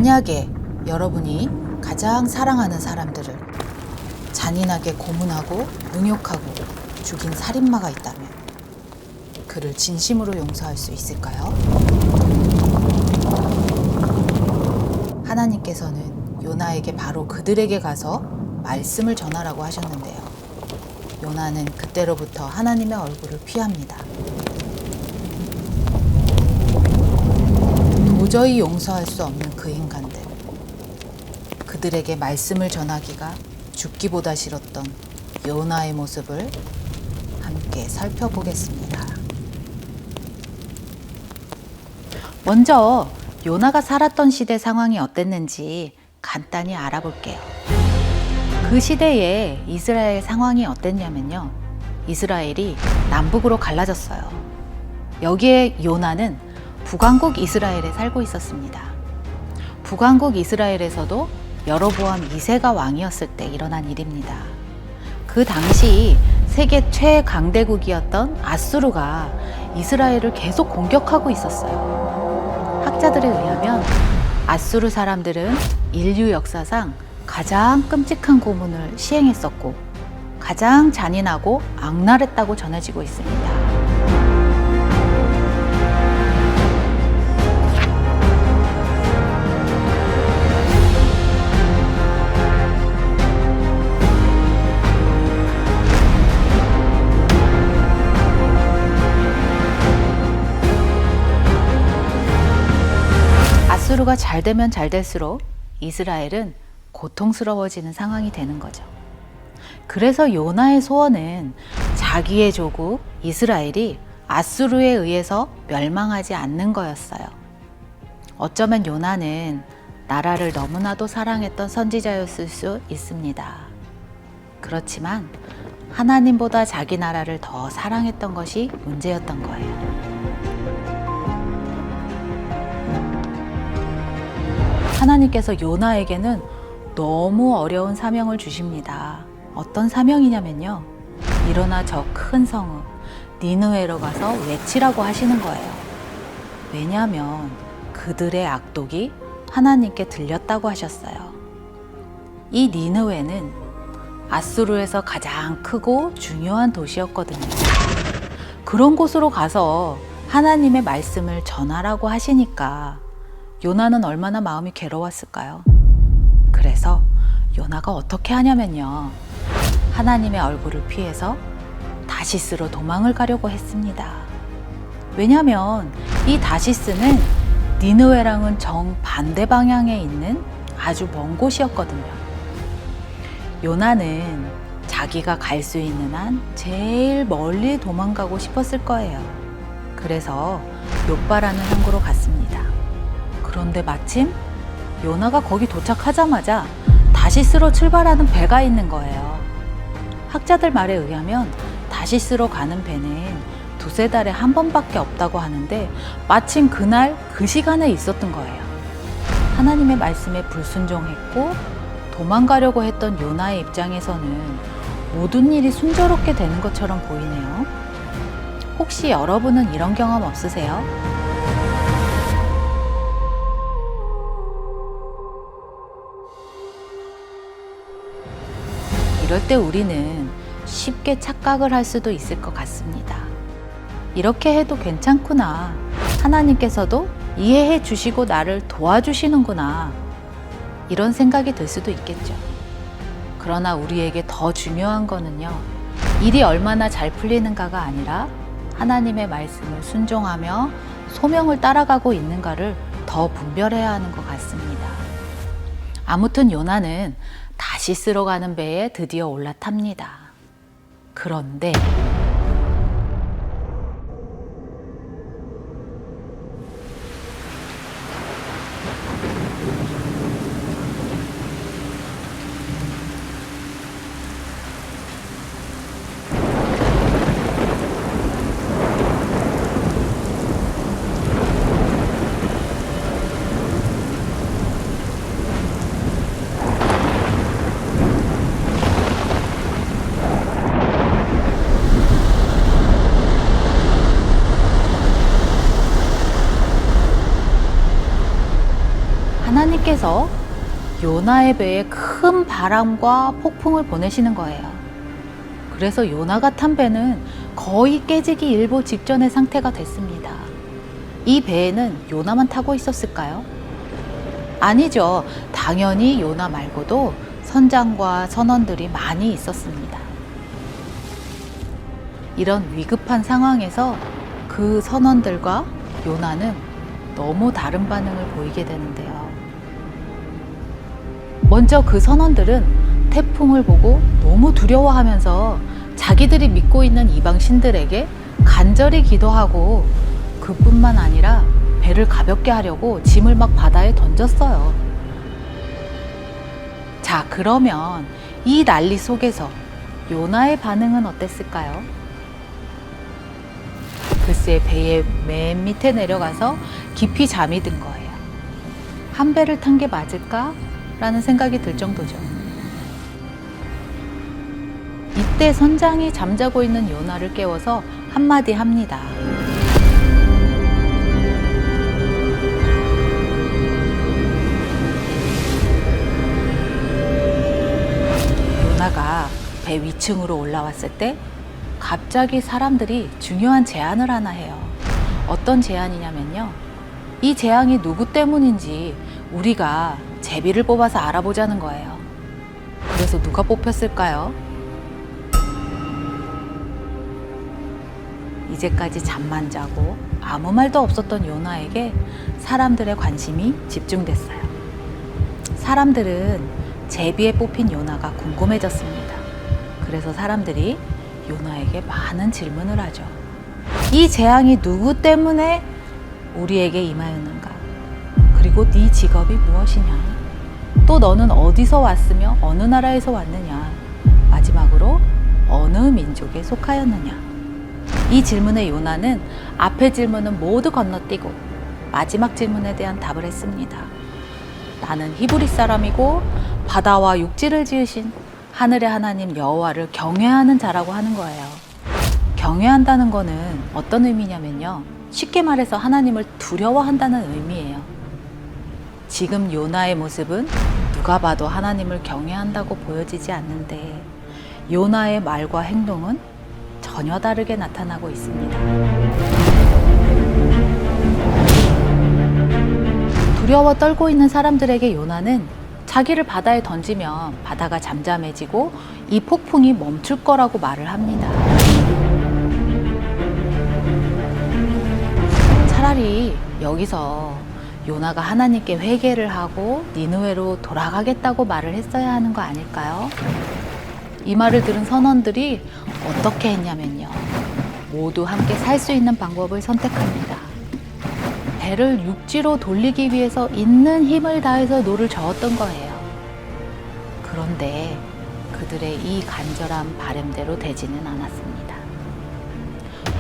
만약에 여러분이 가장 사랑하는 사람들을 잔인하게 고문하고 능욕하고 죽인 살인마가 있다면 그를 진심으로 용서할 수 있을까요? 하나님께서는 요나에게 바로 그들에게 가서 말씀을 전하라고 하셨는데요. 요나는 그때로부터 하나님의 얼굴을 피합니다. 도저히 용서할 수 없는 그 인간들, 그들에게 말씀을 전하기가 죽기보다 싫었던 요나의 모습을 함께 살펴보겠습니다. 먼저 요나가 살았던 시대 상황이 어땠는지 간단히 알아볼게요. 그 시대에 이스라엘 상황이 어땠냐면요. 이스라엘이 남북으로 갈라졌어요. 여기에 요나는 북왕국 이스라엘에 살고 있었습니다. 북왕국 이스라엘에서도 여로보암 2세가 왕이었을 때 일어난 일입니다. 그 당시 세계 최강대국이었던 아수르가 이스라엘을 계속 공격하고 있었어요. 학자들에 의하면 아수르 사람들은 인류 역사상 가장 끔찍한 고문을 시행했었고 가장 잔인하고 악랄했다고 전해지고 있습니다. 아수르가 잘 되면 잘 될수록 이스라엘은 고통스러워지는 상황이 되는 거죠. 그래서 요나의 소원은 자기의 조국 이스라엘이 아수르에 의해서 멸망하지 않는 거였어요. 어쩌면 요나는 나라를 너무나도 사랑했던 선지자였을 수 있습니다. 그렇지만 하나님보다 자기 나라를 더 사랑했던 것이 문제였던 거예요. 하나님께서 요나에게는 너무 어려운 사명을 주십니다. 어떤 사명이냐면요. 일어나 저 큰 성읍 니느웨로 가서 외치라고 하시는 거예요. 왜냐하면 그들의 악독이 하나님께 들렸다고 하셨어요. 이 니느웨는 아수르에서 가장 크고 중요한 도시였거든요. 그런 곳으로 가서 하나님의 말씀을 전하라고 하시니까 요나는 얼마나 마음이 괴로웠을까요? 그래서 요나가 어떻게 하냐면요. 하나님의 얼굴을 피해서 다시스로 도망을 가려고 했습니다. 왜냐하면 이 다시스는 니느웨랑은 정반대 방향에 있는 아주 먼 곳이었거든요. 요나는 자기가 갈 수 있는 한 제일 멀리 도망가고 싶었을 거예요. 그래서 욥바라는 항구로 갔습니다. 그런데 마침 요나가 거기 도착하자마자 다시스로 출발하는 배가 있는 거예요. 학자들 말에 의하면 다시스로 가는 배는 두세 달에 한 번밖에 없다고 하는데 마침 그날 그 시간에 있었던 거예요. 하나님의 말씀에 불순종했고 도망가려고 했던 요나의 입장에서는 모든 일이 순조롭게 되는 것처럼 보이네요. 혹시 여러분은 이런 경험 없으세요? 이럴 때 우리는 쉽게 착각을 할 수도 있을 것 같습니다. 이렇게 해도 괜찮구나. 하나님께서도 이해해 주시고 나를 도와주시는구나. 이런 생각이 들 수도 있겠죠. 그러나 우리에게 더 중요한 거는요. 일이 얼마나 잘 풀리는가가 아니라 하나님의 말씀을 순종하며 소명을 따라가고 있는가를 더 분별해야 하는 것 같습니다. 아무튼 요나는 다시스로 가는 배에 드디어 올라탑니다. 그런데 하나님께서 요나의 배에 큰 바람과 폭풍을 보내시는 거예요. 그래서 요나가 탄 배는 거의 깨지기 일보 직전의 상태가 됐습니다. 이 배에는 요나만 타고 있었을까요? 아니죠. 당연히 요나 말고도 선장과 선원들이 많이 있었습니다. 이런 위급한 상황에서 그 선원들과 요나는 너무 다른 반응을 보이게 되는데요. 먼저 그 선원들은 태풍을 보고 너무 두려워하면서 자기들이 믿고 있는 이방 신들에게 간절히 기도하고 그뿐만 아니라 배를 가볍게 하려고 짐을 막 바다에 던졌어요. 자, 그러면 이 난리 속에서 요나의 반응은 어땠을까요? 글쎄, 배의 맨 밑에 내려가서 깊이 잠이 든 거예요. 한 배를 탄 게 맞을까? 라는 생각이 들 정도죠. 이때 선장이 잠자고 있는 요나를 깨워서 한마디 합니다. 요나가 배 위층으로 올라왔을 때 갑자기 사람들이 중요한 제안을 하나 해요. 어떤 제안이냐면요. 이 재앙이 누구 때문인지 우리가 제비를 뽑아서 알아보자는 거예요. 그래서 누가 뽑혔을까요? 이제까지 잠만 자고 아무 말도 없었던 요나에게 사람들의 관심이 집중됐어요. 사람들은 제비에 뽑힌 요나가 궁금해졌습니다. 그래서 사람들이 요나에게 많은 질문을 하죠. 이 재앙이 누구 때문에 우리에게 임하였는가? 그리고 네 직업이 무엇이냐? 또 너는 어디서 왔으며 어느 나라에서 왔느냐? 마지막으로 어느 민족에 속하였느냐? 이 질문에 요나는 앞의 질문은 모두 건너뛰고 마지막 질문에 대한 답을 했습니다. 나는 히브리 사람이고 바다와 육지를 지으신 하늘의 하나님 여호와를 경외하는 자라고 하는 거예요. 경외한다는 거는 어떤 의미냐면요. 쉽게 말해서 하나님을 두려워한다는 의미예요. 지금 요나의 모습은 누가 봐도 하나님을 경외한다고 보여지지 않는데 요나의 말과 행동은 전혀 다르게 나타나고 있습니다. 두려워 떨고 있는 사람들에게 요나는 자기를 바다에 던지면 바다가 잠잠해지고 이 폭풍이 멈출 거라고 말을 합니다. 차라리 여기서 요나가 하나님께 회개를 하고 니느웨로 돌아가겠다고 말을 했어야 하는 거 아닐까요? 이 말을 들은 선원들이 어떻게 했냐면요. 모두 함께 살 수 있는 방법을 선택합니다. 배를 육지로 돌리기 위해서 있는 힘을 다해서 노를 저었던 거예요. 그런데 그들의 이 간절한 바람대로 되지는 않았습니다.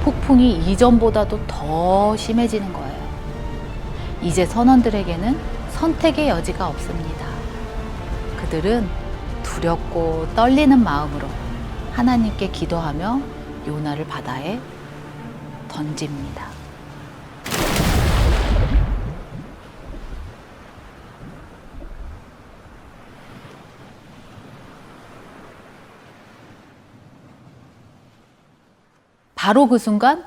폭풍이 이전보다도 더 심해지는 거예요. 이제 선원들에게는 선택의 여지가 없습니다. 그들은 두렵고 떨리는 마음으로 하나님께 기도하며 요나를 바다에 던집니다. 바로 그 순간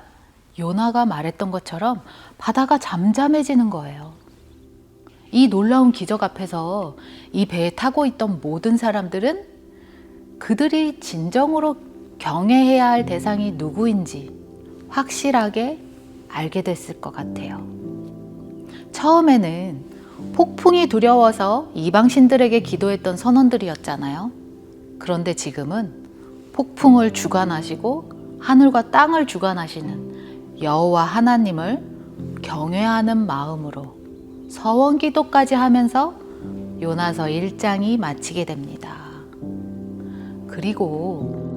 요나가 말했던 것처럼 바다가 잠잠해지는 거예요. 이 놀라운 기적 앞에서 이 배에 타고 있던 모든 사람들은 그들이 진정으로 경외해야 할 대상이 누구인지 확실하게 알게 됐을 것 같아요. 처음에는 폭풍이 두려워서 이방신들에게 기도했던 선원들이었잖아요. 그런데 지금은 폭풍을 주관하시고 하늘과 땅을 주관하시는 여호와 하나님을 경외하는 마음으로 서원 기도까지 하면서 요나서 1장이 마치게 됩니다. 그리고